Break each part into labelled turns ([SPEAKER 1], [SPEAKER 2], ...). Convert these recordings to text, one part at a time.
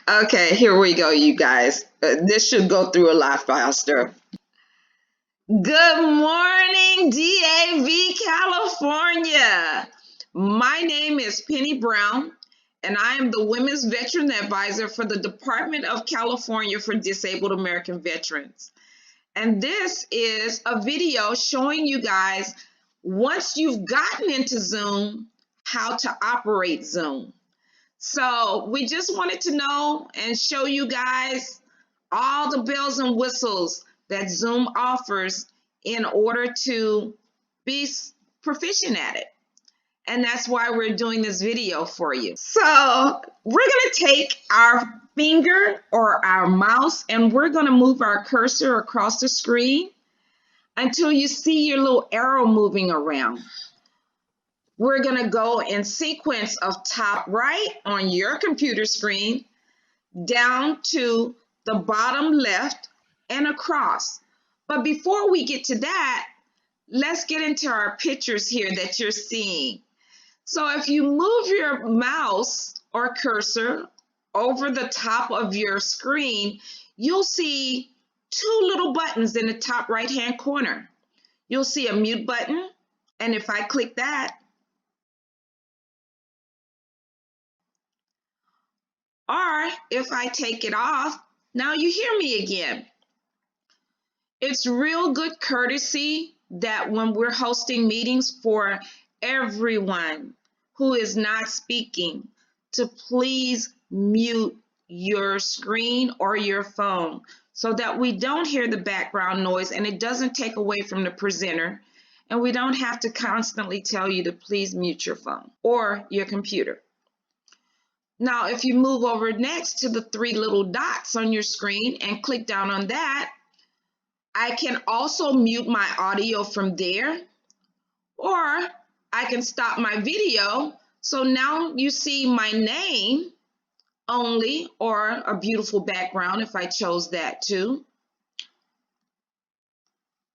[SPEAKER 1] Okay, here we go, you guys. This should go through a lot faster. Good morning, DAV, California. My name is Penny Brown, and I am the Women's Veteran Advisor for the Department of California for Disabled American Veterans. And this is a video showing you guys, once you've gotten into Zoom, how to operate Zoom. So we just wanted to know and show you guys all the bells and whistles that Zoom offers in order to be proficient at it. And that's why we're doing this video for you. So we're going to take our finger or our mouse and we're going to move our cursor across the screen until you see your little arrow moving around. We're going to go in sequence of top right on your computer screen down to the bottom left and across. But before we get to that, let's get into our pictures here that you're seeing. So if you move your mouse or cursor over the top of your screen, you'll see two little buttons in the top right-hand corner. You'll see a mute button, and if I click that, or if I take it off, now you hear me again. It's real good courtesy that when we're hosting meetings for everyone who is not speaking to please mute your screen or your phone so that we don't hear the background noise and it doesn't take away from the presenter, and we don't have to constantly tell you to please mute your phone or your computer. Now, if you move over next to the three little dots on your screen and click down on that, I can also mute my audio from there, or I can stop my video. So now you see my name only, or a beautiful background if I chose that too.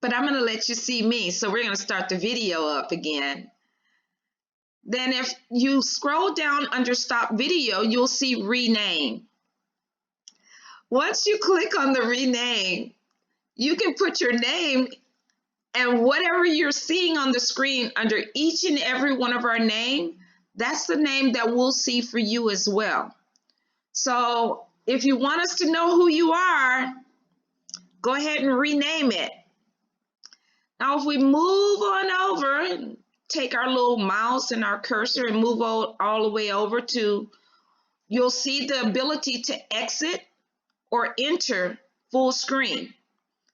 [SPEAKER 1] But I'm going to let you see me. So we're going to start the video up again. Then if you scroll down under stop video, you'll see rename. Once you click on the rename, you can put your name and whatever you're seeing on the screen under each and every one of our name, that's the name that we'll see for you as well. So if you want us to know who you are, go ahead and rename it. Now if we move on over, take our little mouse and our cursor and move all the way over to, you'll see the ability to exit or enter full screen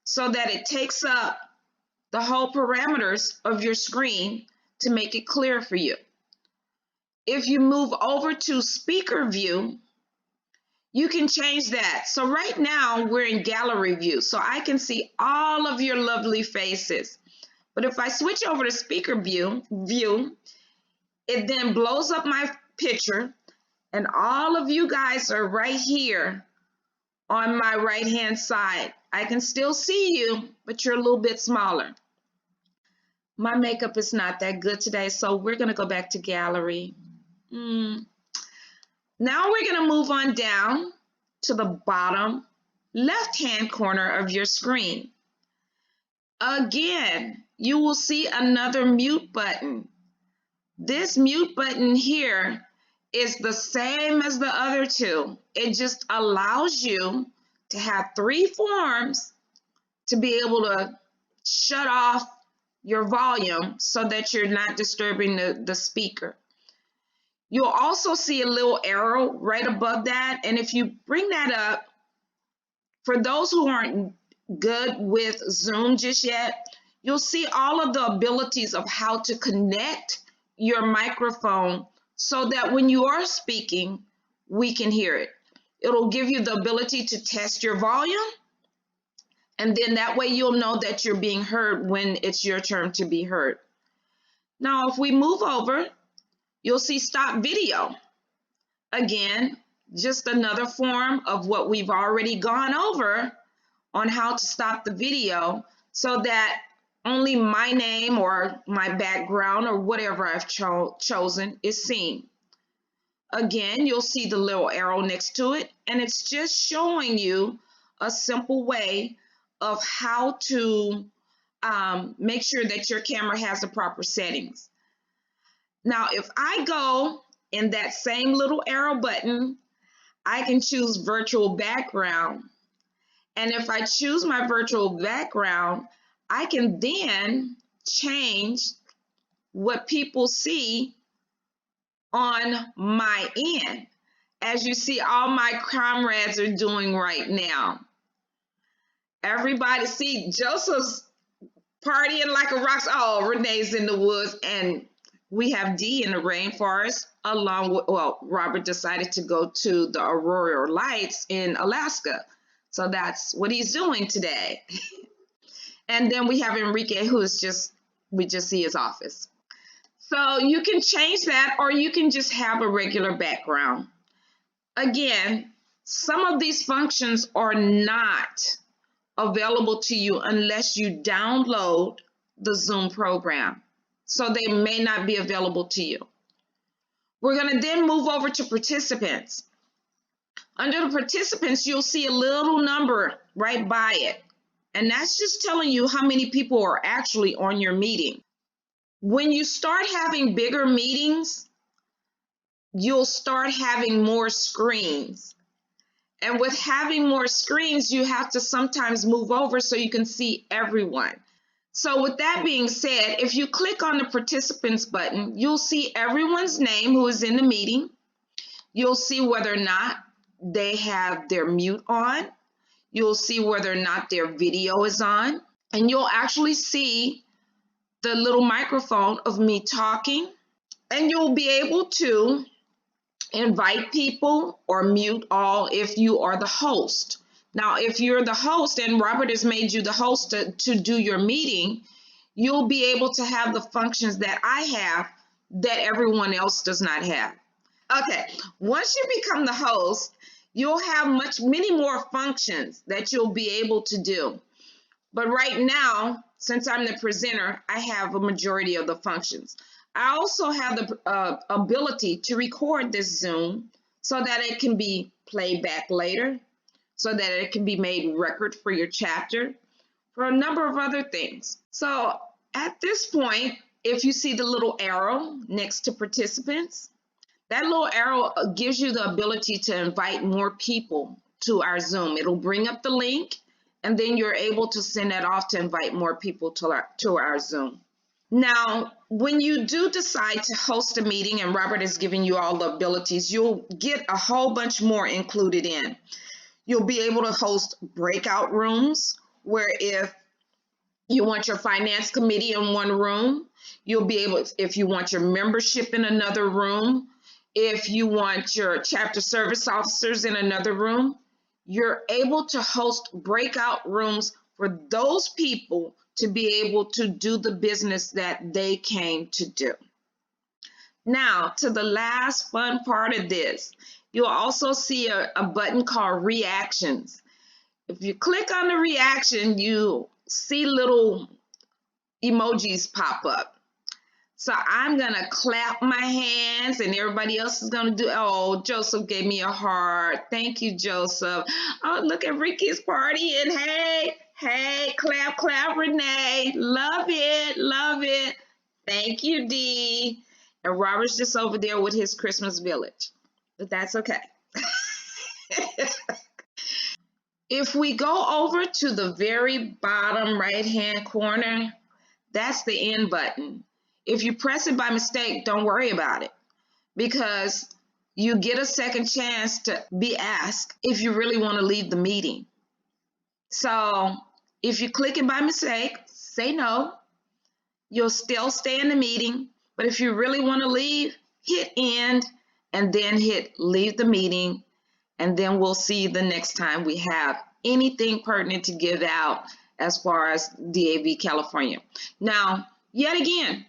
[SPEAKER 1] so that it takes up the whole parameters of your screen to make it clear for you. If you move over to speaker view, you can change that. So right now we're in gallery view, so I can see all of your lovely faces. But if I switch over to speaker view, it then blows up my picture and all of you guys are right here on my right hand side. I can still see you, but you're a little bit smaller. My makeup is not that good today, so we're going to go back to gallery. Now we're going to move on down to the bottom left-hand corner of your screen. Again, you will see another mute button. This mute button here is the same as the other two. It just allows you to have three forms to be able to shut off your volume so that you're not disturbing the speaker. You'll also see a little arrow right above that, and if you bring that up, for those who aren't good with Zoom just yet, you'll see all of the abilities of how to connect your microphone so that when you are speaking, we can hear it. It'll give you the ability to test your volume, and then that way you'll know that you're being heard when it's your turn to be heard. Now, if we move over, you'll see stop video. Again, just another form of what we've already gone over on how to stop the video so that only my name or my background or whatever I've chosen is seen. Again, you'll see the little arrow next to it, and it's just showing you a simple way of how to make sure that your camera has the proper settings. Now, if I go in that same little arrow button, I can choose virtual background. And if I choose my virtual background, I can then change what people see on my end. As you see, all my comrades are doing right now. Everybody, see, Joseph's partying like a rock star. Oh, Renee's in the woods, and we have Dee in the rainforest, along with, well, Robert decided to go to the Aurora Lights in Alaska. So that's what he's doing today. And then we have Enrique, who is just, we just see his office. So you can change that, or you can just have a regular background. Again, some of these functions are not available to you unless you download the Zoom program. So they may not be available to you. We're going to then move over to participants. Under the participants, you'll see a little number right by it. And that's just telling you how many people are actually on your meeting. When you start having bigger meetings, you'll start having more screens. And with having more screens, you have to sometimes move over so you can see everyone. So with that being said, if you click on the participants button, you'll see everyone's name who is in the meeting. You'll see whether or not they have their mute on. You'll see whether or not their video is on. And you'll actually see the little microphone of me talking. And you'll be able to invite people or mute all if you are the host. Now, if you're the host and Robert has made you the host to do your meeting, you'll be able to have the functions that I have that everyone else does not have. Okay, once you become the host, you'll have many more functions that you'll be able to do. But right now, since I'm the presenter, I have a majority of the functions. I also have the ability to record this Zoom so that it can be played back later, so that it can be made record for your chapter, for a number of other things. So at this point, if you see the little arrow next to participants, that little arrow gives you the ability to invite more people to our Zoom. It'll bring up the link, and then you're able to send that off to invite more people to our Zoom. Now, when you do decide to host a meeting and Robert is giving you all the abilities, you'll get a whole bunch more included in. You'll be able to host breakout rooms where if you want your finance committee in one room, you'll be able, if you want your membership in another room, if you want your chapter service officers in another room, you're able to host breakout rooms for those people to be able to do the business that they came to do. Now, to the last fun part of this, you'll also see a button called reactions. If you click on the reaction, you see little emojis pop up. So I'm gonna clap my hands and everybody else is gonna do, oh, Joseph gave me a heart. Thank you, Joseph. Oh, look at Ricky's party and hey, clap, clap, Renee. Love it, love it. Thank you, Dee. And Robert's just over there with his Christmas village, but that's okay. If we go over to the very bottom right-hand corner, that's the end button. If you press it by mistake, don't worry about it, because you get a second chance to be asked if you really want to leave the meeting. So if you click it by mistake, say no. You'll still stay in the meeting, but if you really want to leave, hit end and then hit leave the meeting, and then we'll see you the next time we have anything pertinent to give out as far as DAV California. Now, yet again,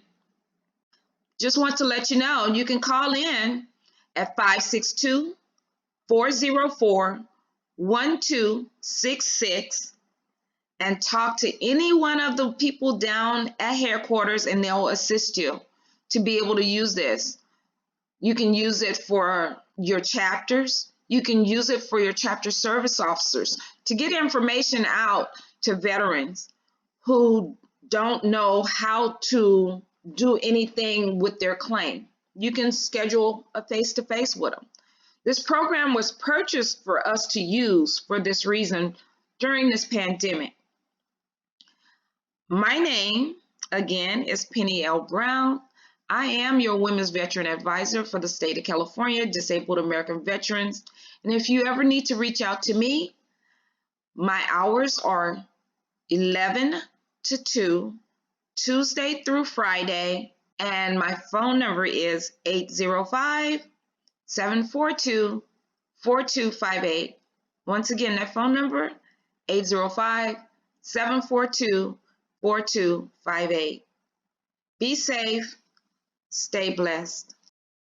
[SPEAKER 1] just want to let you know, you can call in at 562-404-1266 and talk to any one of the people down at headquarters, and they'll assist you to be able to use this. You can use it for your chapters. You can use it for your chapter service officers to get information out to veterans who don't know how to do anything with their claim. You can schedule a face-to-face with them. This program was purchased for us to use for this reason during this pandemic. My name, again, is Penni L. Brown. I am your Women's Veteran Advisor for the state of California, Disabled American Veterans. And if you ever need to reach out to me, my hours are 11 to 2, Tuesday through Friday, and my phone number is 805-742-4258. Once again, that phone number, 805-742-4258. Be safe, stay blessed.